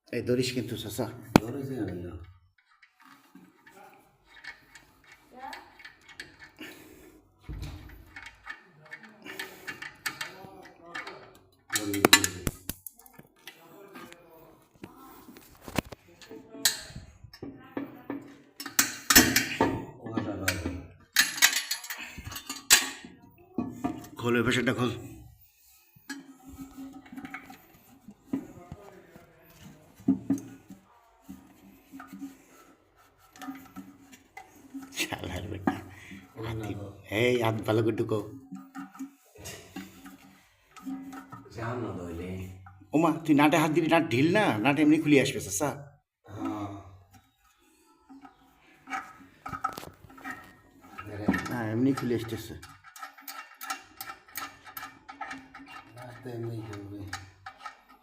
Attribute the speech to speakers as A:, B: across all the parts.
A: এই ধরিস কিন্তু চাচা
B: ধরেছে না
A: খোল ওই পাশেরটা খোল শালার বেটা এই হাত ভালো করে ঢুকো
B: জানো দইলে
A: ওমা তুই নাটে হাত দিবি নাট ঢিল না নাট এমনি খুলে আসবে চাচা হ্যাঁ এমনি খুলে আসতেছে
B: এমনি করবে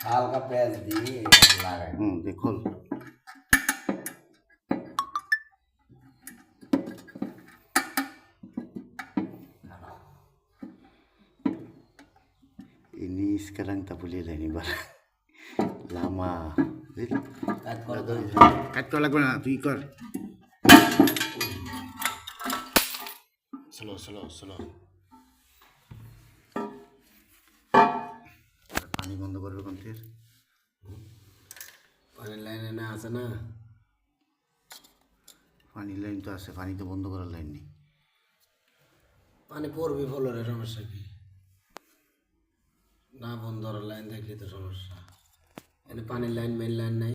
B: হালকা পেঁয়াজ দিয়ে লাগাই
A: দেখুন ini sekarang tak boleh lah ni barang lama. Kat kau lagu nak tu ikor. Slow. পানি বন্ধ করবে কোনটির
B: পানির লাইনে না আছে না
A: পানির লাইন তো আছে পানি তো বন্ধ করার লাইন নেই
B: পানি পড়বে ফলরের সমস্যা কি না বন্ধ লাইন দেখলে তো সমস্যা এখানে পানির লাইন মেন লাইন নাই